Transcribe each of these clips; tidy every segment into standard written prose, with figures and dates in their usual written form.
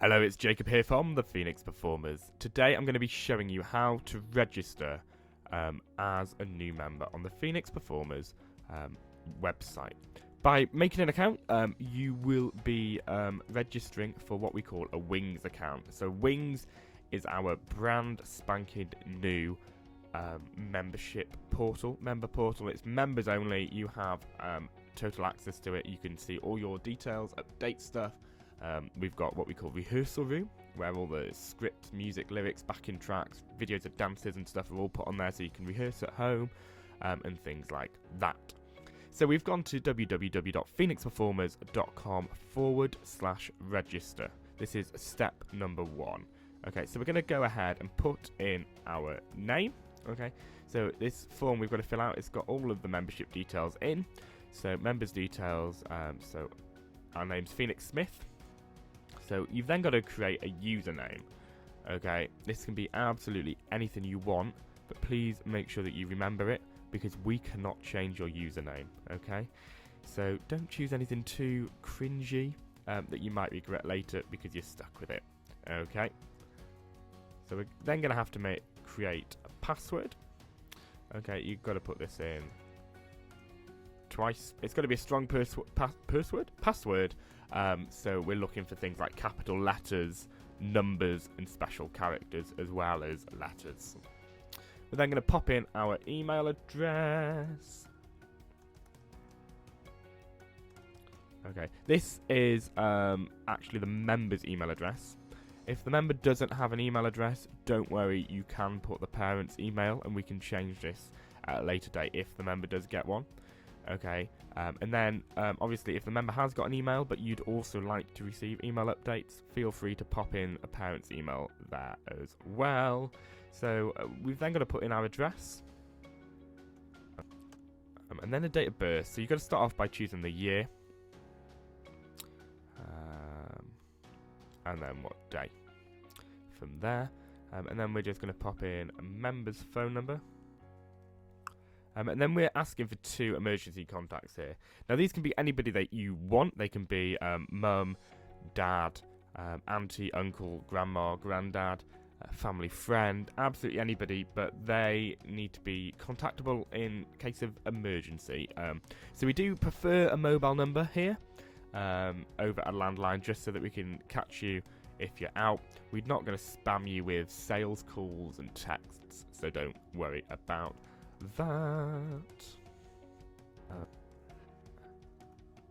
Hello, it's Jacob here from the Phoenix Performers. Today I'm going to be showing you how to register as a new member on the Phoenix Performers website. By making an account, you will be registering for what we call a Wings account. So Wings is our brand spanking new membership portal, member portal. It's members only. You have total access to it. You can see all your details, update stuff. We've got what we call rehearsal room, where all the scripts, music, lyrics, backing tracks, videos of dances and stuff are all put on there so you can rehearse at home and things like that. So we've gone to www.phoenixperformers.com/register. This is step number 1. Okay, so we're going to go ahead and put in our name. Okay, so this form we've got to fill out, it's got all of the membership details in. So members details, so our name's Phoenix Smith. So you've then got to create a username. Okay, this can be absolutely anything you want, but please make sure that you remember it because we cannot change your username. Okay, so don't choose anything too cringy that you might regret later because you're stuck with it. Okay, so we're then going to have to create a password. Okay, you've got to put this in twice. It's got to be a strong password. So we're looking for things like capital letters, numbers, and special characters, as well as letters. We're then going to pop in our email address. Okay, this is actually the member's email address. If the member doesn't have an email address, don't worry, you can put the parent's email and we can change this at a later date if the member does get one. Okay, and then obviously if the member has got an email but you'd also like to receive email updates, feel free to pop in a parent's email there as well. So we've then got to put in our address and then a date of birth. So you've got to start off by choosing the year and then what day from there, and then we're just going to pop in a member's phone number. And then we're asking for 2 emergency contacts here. Now, these can be anybody that you want. They can be mum, dad, auntie, uncle, grandma, granddad, family friend, absolutely anybody, but they need to be contactable in case of emergency. So we do prefer a mobile number here over a landline just so that we can catch you if you're out. We're not going to spam you with sales calls and texts, so don't worry about that. So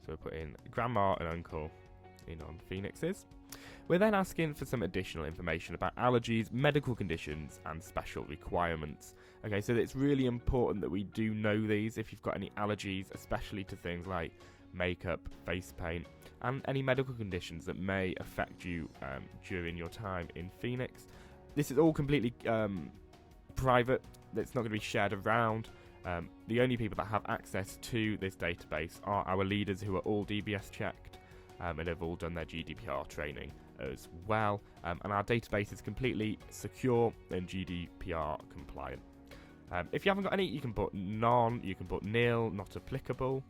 we'll put in grandma and uncle in on Phoenix's. We're then asking for some additional information about allergies, medical conditions, and special requirements. Okay, so it's really important that we do know these if you've got any allergies, especially to things like makeup, face paint, and any medical conditions that may affect you during your time in Phoenix. This is all completely private. It's not going to be shared around. The only people that have access to this database are our leaders, who are all DBS checked and have all done their GDPR training as well. And our database is completely secure and GDPR compliant. If you haven't got any, you can put none, you can put nil, not applicable.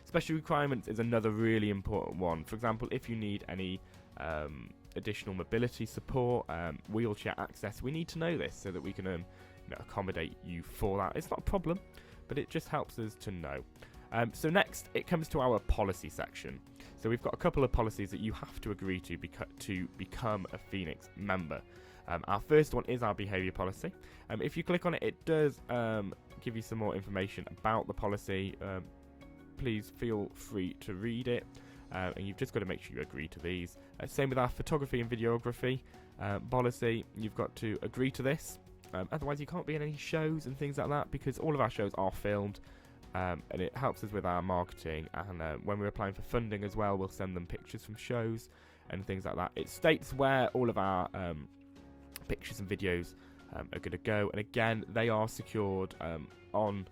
Special requirements is another really important one. For example, if you need any additional mobility support, wheelchair access, we need to know this so that we can accommodate you for that. It's not a problem, but it just helps us to know. So next, it comes to our policy section. So we've got a couple of policies that you have to agree to become a Phoenix member. Our first one is our behaviour policy. If you click on it, it does give you some more information about the policy. Please feel free to read it. And you've just got to make sure you agree to these. Same with our photography and videography policy. You've got to agree to this. Otherwise, you can't be in any shows and things like that because all of our shows are filmed. And it helps us with our marketing. And when we're applying for funding as well, we'll send them pictures from shows and things like that. It states where all of our pictures and videos are going to go. And again, they are secured on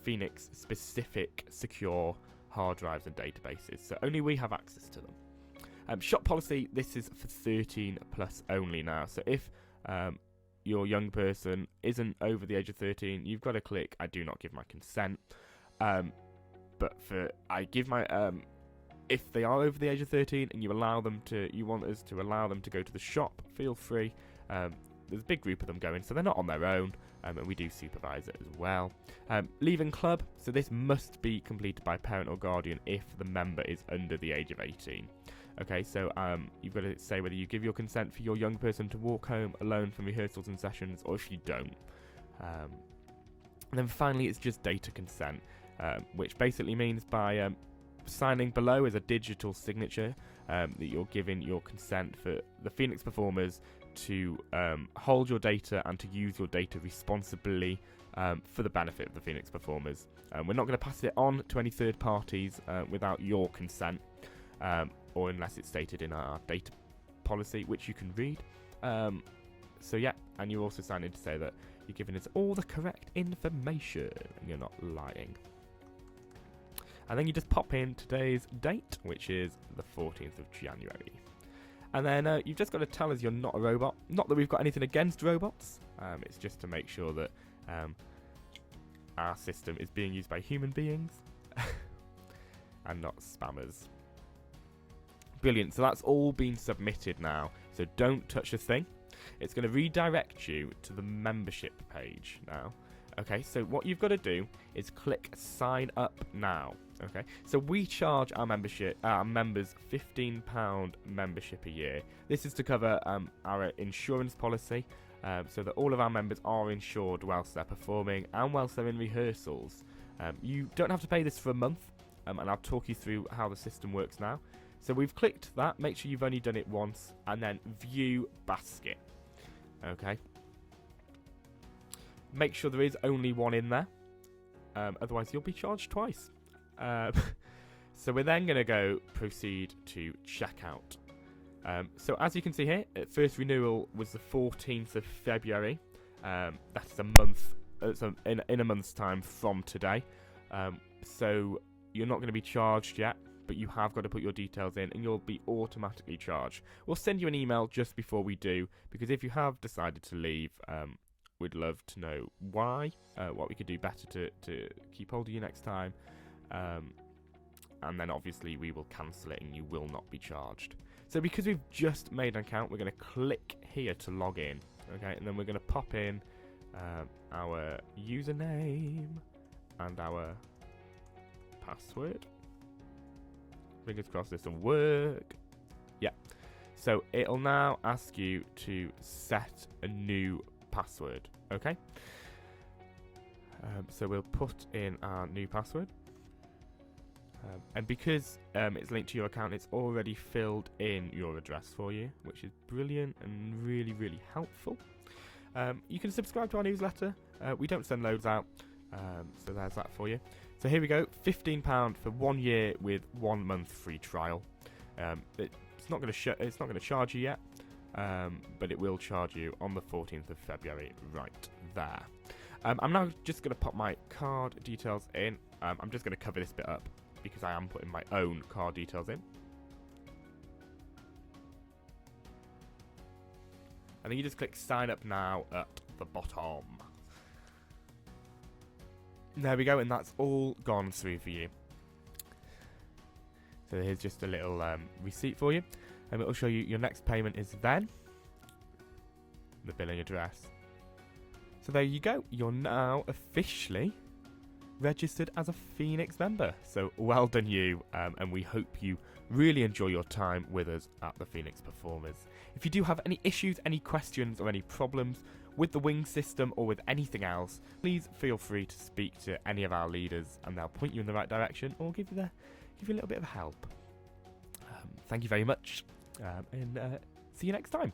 Phoenix specific secure hard drives and databases, so only we have access to them. Shop policy, this is for 13 plus only now, so if your young person isn't over the age of 13, you've got to click I do not give my consent. But for I give my if they are over the age of 13 and you want us to allow them to go to the shop, feel free. There's a big group of them going, so they're not on their own, and we do supervise it as well. Leaving club, so this must be completed by parent or guardian if the member is under the age of 18. Okay, so you've got to say whether you give your consent for your young person to walk home alone from rehearsals and sessions, or if you don't. And then finally, it's just data consent, which basically means by signing below as a digital signature that you're giving your consent for the Phoenix performers to hold your data and to use your data responsibly for the benefit of the Phoenix performers. We're not going to pass it on to any third parties without your consent, or unless it's stated in our data policy, which you can read. So yeah, and you're also signing to say that you're giving us all the correct information and you're not lying. And then you just pop in today's date, which is the 14th of January. And then you've just got to tell us you're not a robot. Not that we've got anything against robots. It's just to make sure that our system is being used by human beings and not spammers. Brilliant. So that's all been submitted now. So don't touch a thing. It's going to redirect you to the membership page now. Okay, so what you've got to do is click sign up now. Okay, so we charge our members £15 membership a year. This is to cover our insurance policy, so that all of our members are insured whilst they're performing and whilst they're in rehearsals. You don't have to pay this for a month, and I'll talk you through how the system works now. So we've clicked that. Make sure you've only done it once, and then view basket. Okay. Make sure there is only one in there, otherwise you'll be charged twice. So we're then going to go proceed to checkout. So as you can see here, first renewal was the 14th of February. That's a month, in a month's time from today. So you're not going to be charged yet, but you have got to put your details in and you'll be automatically charged. We'll send you an email just before we do, because if you have decided to leave, we'd love to know why, what we could do better to keep hold of you next time. And then obviously we will cancel it and you will not be charged. So because we've just made an account, we're going to click here to log in. Okay, and then we're going to pop in our username and our password. Fingers crossed this will work. Yeah. So it'll now ask you to set a new password. Okay. So we'll put in our new password. And because it's linked to your account, it's already filled in your address for you, which is brilliant and really, really helpful. You can subscribe to our newsletter. We don't send loads out, so there's that for you. So here we go, £15 for 1 year with 1 month free trial. It's not going to charge you yet, but it will charge you on the 14th of February right there. I'm now just going to pop my card details in. I'm just going to cover this bit up because I am putting my own card details in. And then you just click sign up now at the bottom. There we go, and that's all gone through for you. So here's just a little receipt for you. And it'll show you your next payment is then. The billing address. So there you go. You're now officially registered as a Phoenix member. So well done you, and we hope you really enjoy your time with us at the Phoenix Performers. If you do have any issues, any questions or any problems with the wing system or with anything else, please feel free to speak to any of our leaders and they'll point you in the right direction or give you a little bit of help. Thank you very much, and see you next time.